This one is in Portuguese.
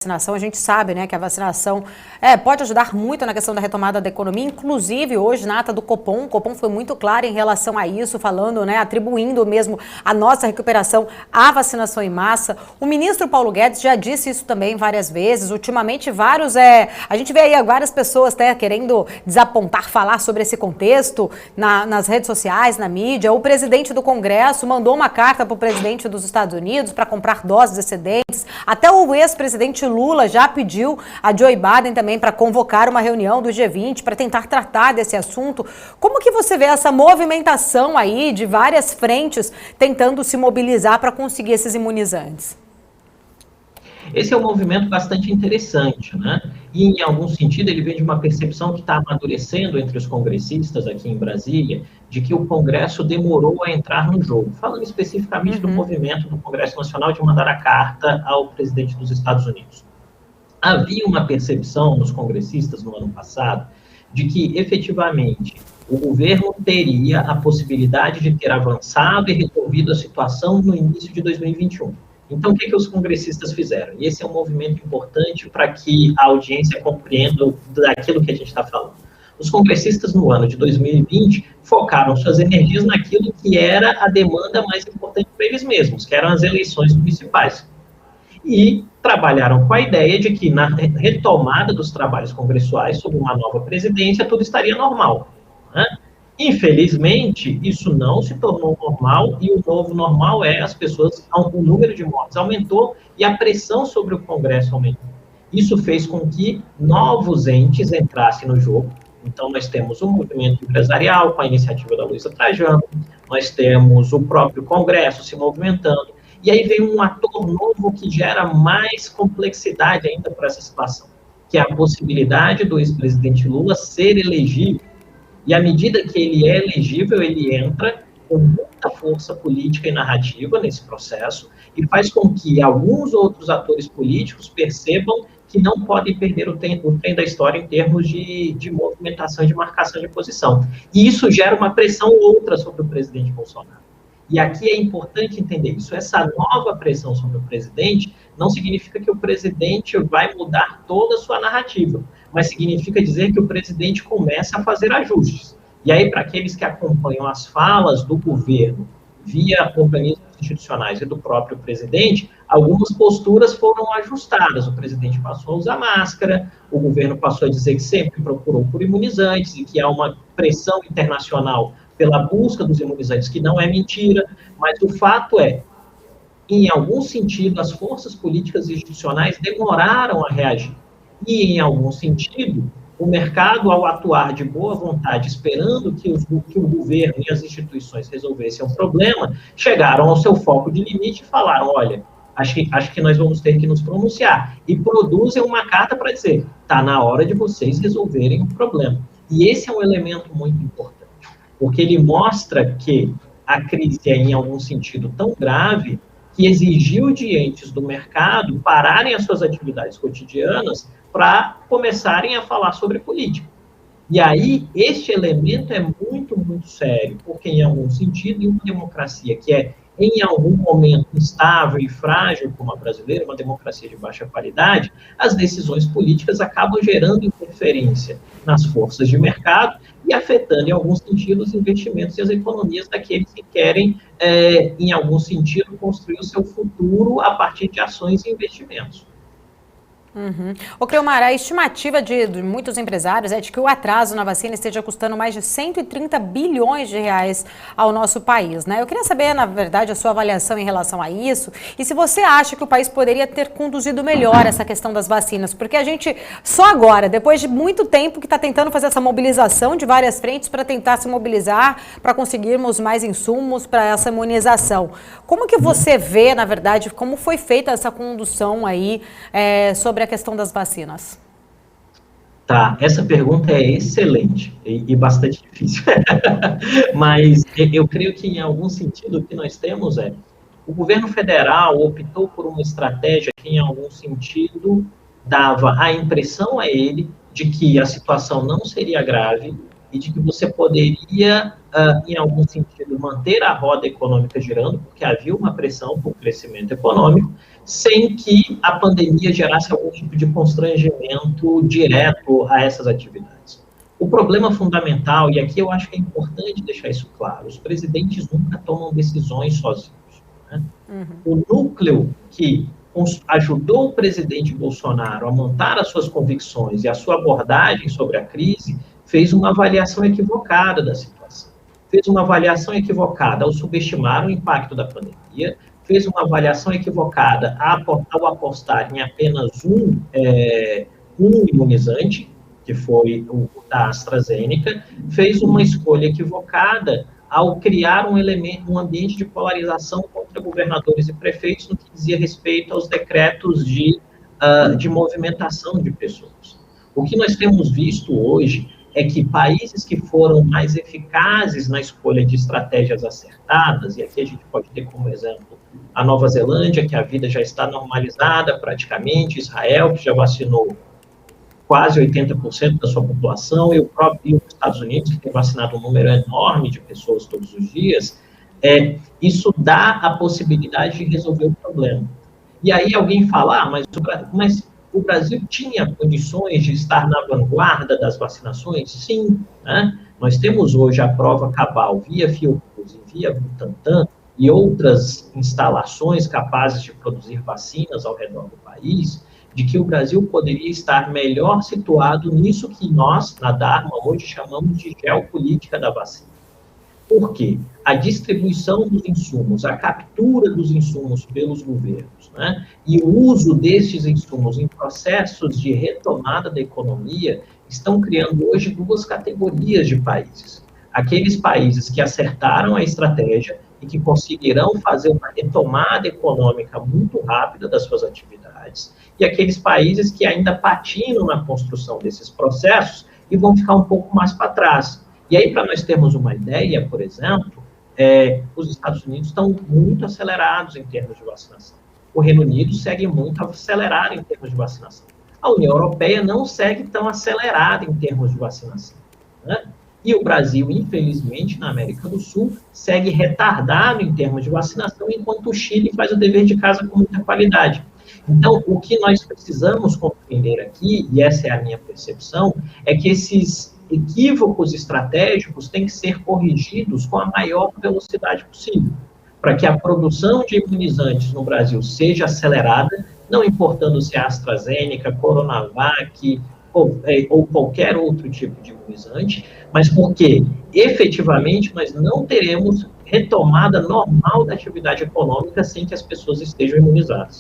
Vacinação, a gente sabe, né, que a vacinação pode ajudar muito na questão da retomada da economia, inclusive hoje na ata do Copom, o Copom foi muito claro em relação a isso, falando, né, atribuindo mesmo a nossa recuperação à vacinação em massa. O ministro Paulo Guedes já disse isso também várias vezes, ultimamente a gente vê aí várias pessoas querendo desapontar, falar sobre esse contexto nas redes sociais, na mídia. O presidente do Congresso mandou uma carta para o presidente dos Estados Unidos para comprar doses excedentes, até o ex-presidente Lula já pediu a Joe Biden também para convocar uma reunião do G20 para tentar tratar desse assunto. Como que você vê essa movimentação aí de várias frentes tentando se mobilizar para conseguir esses imunizantes? Esse é um movimento bastante interessante, né? E, em algum sentido, ele vem de uma percepção que está amadurecendo entre os congressistas aqui em Brasília, de que o Congresso demorou a entrar no jogo. Falando especificamente do movimento do Congresso Nacional de mandar a carta ao presidente dos Estados Unidos. Havia uma percepção nos congressistas no ano passado de que, efetivamente, o governo teria a possibilidade de ter avançado e resolvido a situação no início de 2021. Então, o que os congressistas fizeram? E esse é um movimento importante para que a audiência compreenda daquilo que a gente está falando. Os congressistas, no ano de 2020, focaram suas energias naquilo que era a demanda mais importante para eles mesmos, que eram as eleições municipais. E trabalharam com a ideia de que, na retomada dos trabalhos congressuais, sob uma nova presidência, tudo estaria normal, né? Infelizmente, isso não se tornou normal, e o novo normal o número de mortes aumentou e a pressão sobre o Congresso aumentou. Isso fez com que novos entes entrassem no jogo. Então, nós temos o movimento empresarial, com a iniciativa da Luísa Trajano, nós temos o próprio Congresso se movimentando, e aí vem um ator novo que gera mais complexidade ainda para essa situação, que é a possibilidade do ex-presidente Lula ser elegível. E à medida que ele é elegível, ele entra com muita força política e narrativa nesse processo e faz com que alguns outros atores políticos percebam que não podem perder o trem da história em termos de movimentação e de marcação de posição. E isso gera uma pressão outra sobre o presidente Bolsonaro. E aqui é importante entender isso. Essa nova pressão sobre o presidente não significa que o presidente vai mudar toda a sua narrativa, mas significa dizer que o presidente começa a fazer ajustes. E aí, para aqueles que acompanham as falas do governo via organismos institucionais e do próprio presidente, algumas posturas foram ajustadas. O presidente passou a usar máscara, o governo passou a dizer que sempre procurou por imunizantes e que há uma pressão internacional pela busca dos imunizantes, que não é mentira, mas o fato é, em algum sentido, as forças políticas e institucionais demoraram a reagir. E, em algum sentido, o mercado, ao atuar de boa vontade, esperando que o governo e as instituições resolvessem o problema, chegaram ao seu foco de limite e falaram, olha, acho que nós vamos ter que nos pronunciar. E produzem uma carta para dizer, está na hora de vocês resolverem o problema. E esse é um elemento muito importante, porque ele mostra que a crise é, em algum sentido, tão grave que exigiu de entes do mercado pararem as suas atividades cotidianas para começarem a falar sobre política. E aí, este elemento é muito, muito sério, porque, em algum sentido, em uma democracia que é, em algum momento, instável e frágil, como a brasileira, uma democracia de baixa qualidade, as decisões políticas acabam gerando interferência nas forças de mercado e afetando, em alguns sentidos, os investimentos e as economias daqueles que querem, em algum sentido, construir o seu futuro a partir de ações e investimentos. Ô, Cleomar, a estimativa de muitos empresários é de que o atraso na vacina esteja custando mais de 130 bilhões de reais ao nosso país, né? Eu queria saber, na verdade, a sua avaliação em relação a isso e se você acha que o país poderia ter conduzido melhor essa questão das vacinas, porque a gente, só agora, depois de muito tempo que está tentando fazer essa mobilização de várias frentes para tentar se mobilizar, para conseguirmos mais insumos para essa imunização. Como que você vê, na verdade, como foi feita essa condução aí sobre a questão das vacinas? Tá, essa pergunta é excelente e bastante difícil. Mas eu creio que, em algum sentido, o que nós temos é o governo federal optou por uma estratégia que, em algum sentido, dava a impressão a ele de que a situação não seria grave e de que você poderia, em algum sentido, manter a roda econômica girando, porque havia uma pressão por crescimento econômico, sem que a pandemia gerasse algum tipo de constrangimento direto a essas atividades. O problema fundamental, e aqui eu acho que é importante deixar isso claro, os presidentes nunca tomam decisões sozinhos, né? O núcleo que ajudou o presidente Bolsonaro a montar as suas convicções e a sua abordagem sobre a crise fez uma avaliação equivocada da situação. Fez uma avaliação equivocada ao subestimar o impacto da pandemia, fez uma avaliação equivocada ao apostar em apenas um imunizante, que foi o da AstraZeneca, fez uma escolha equivocada ao criar um ambiente de polarização contra governadores e prefeitos no que dizia respeito aos decretos de movimentação de pessoas. O que nós temos visto hoje é que países que foram mais eficazes na escolha de estratégias acertadas, e aqui a gente pode ter como exemplo a Nova Zelândia, que a vida já está normalizada praticamente, Israel, que já vacinou quase 80% da sua população, e os Estados Unidos, que tem vacinado um número enorme de pessoas todos os dias, isso dá a possibilidade de resolver o problema. E aí alguém fala, mas o Brasil tinha condições de estar na vanguarda das vacinações? Sim, né? Nós temos hoje a prova cabal via Fiocruz e via Butantan e outras instalações capazes de produzir vacinas ao redor do país, de que o Brasil poderia estar melhor situado nisso que nós, na Dharma, hoje chamamos de geopolítica da vacina. Por quê? A distribuição dos insumos, a captura dos insumos pelos governos, né, e o uso destes insumos em processos de retomada da economia estão criando hoje duas categorias de países. Aqueles países que acertaram a estratégia e que conseguirão fazer uma retomada econômica muito rápida das suas atividades, e aqueles países que ainda patinam na construção desses processos e vão ficar um pouco mais para trás. E aí, para nós termos uma ideia, por exemplo, os Estados Unidos estão muito acelerados em termos de vacinação. O Reino Unido segue muito acelerado em termos de vacinação. A União Europeia não segue tão acelerada em termos de vacinação, né? E o Brasil, infelizmente, na América do Sul, segue retardado em termos de vacinação, enquanto o Chile faz o dever de casa com muita qualidade. Então, o que nós precisamos compreender aqui, e essa é a minha percepção, é que esses equívocos estratégicos têm que ser corrigidos com a maior velocidade possível, para que a produção de imunizantes no Brasil seja acelerada, não importando se é AstraZeneca, Coronavac ou qualquer outro tipo de imunizante, mas porque, efetivamente, nós não teremos retomada normal da atividade econômica sem que as pessoas estejam imunizadas.